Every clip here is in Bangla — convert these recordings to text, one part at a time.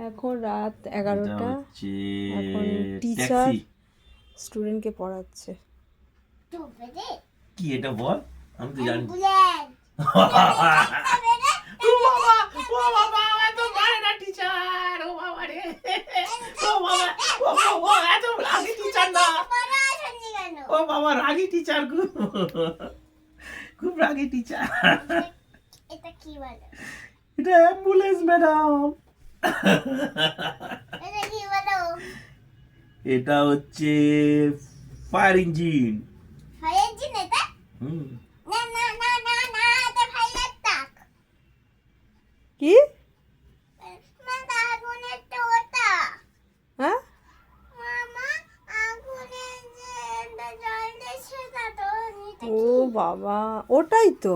এখন রাত 11টা। হচ্ছে এখন টিচার স্টুডেন্টকে পড়াচ্ছে। কি এটা বল, আমি তো জানি। ও বাবা রাগী টিচার, খুব রাগী টিচার। এটা কি বলে? এটা অ্যাম্বুলেন্স ম্যাডাম। এটা কি বলো? এটা হচ্ছে ফায়ার ইঞ্জিন। ফায়ার ইঞ্জিন এটা? না না না না না, এটা ফায়ার ট্রাক। কি মামা আগুনের তো ওটা। হ্যাঁ? মামা আগুনের যে জল দিয়েছে তা তো নিতে ও বাবা, ওটাই তো,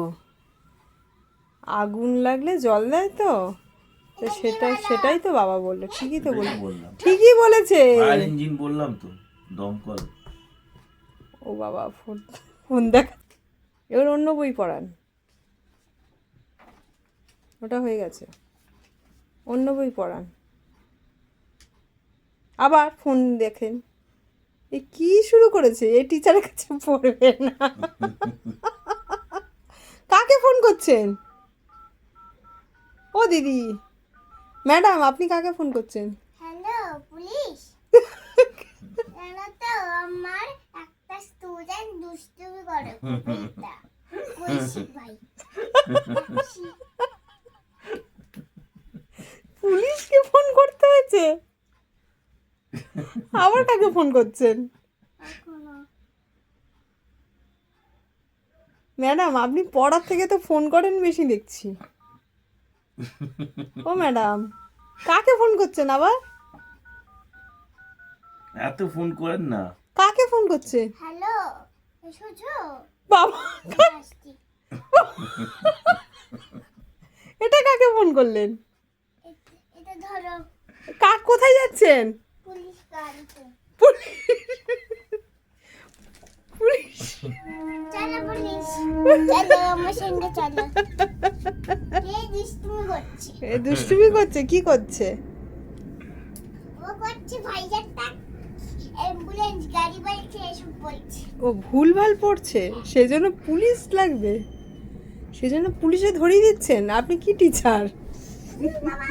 আগুন লাগলে জল দেয় তো, তো সেটাই তো বাবা বললো। ঠিকই তো বললাম, ঠিকই বলেছে। ফায়ার ইঞ্জিন বললাম তো, দমকল। ও বাবা, ফোন দেখা। এবার অন্য বই পড়ান, ওটা হয়ে গেছে, অন্য বই পড়ান। আবার ফোন দেখেন, এ কি শুরু করেছে? এ টিচারের কাছে পড়বে না। কাকে ফোন করছেন? ও দিদি, ম্যাডাম আপনি কাকে ফোন করছেন? Hello police. জানো তো আমার একটা স্টুডেন্ট দুষ্টুমি করে কবিতা কইছি ভাই। পুলিশকে ফোন করতে হয়েছে? আবার কাকে ফোন করছেন? ম্যাডাম আপনি পড়ার থেকে তো ফোন করেন বেশি দেখছি। ও ম্যাডাম, কাকে ফোন করছেন আবার? এত ফোন করেন না। কাকে ফোন করছে? হ্যালো এসোছো বাবা, আসছি। এটা কাকে ফোন করলেন? এটা ধরো, কোথায় যাচ্ছেন? পুলিশ গাড়িতে। পুলিশ। চলো পুলিশ, চলো আমার সঙ্গে চলো। এই দুষ্টুমি করছে। এ দুষ্টুমি করছে? কি করছে? ও করছে ভাইজার টাক অ্যাম্বুলেন্স গাড়ি বাড়িতে এসব বলছে। ও ভুলভাল পড়ছে, সেজন্য পুলিশ লাগবে, সেজন্য পুলিশে ধরিয়ে দিচ্ছেন? আপনি কি টিচার? বাবা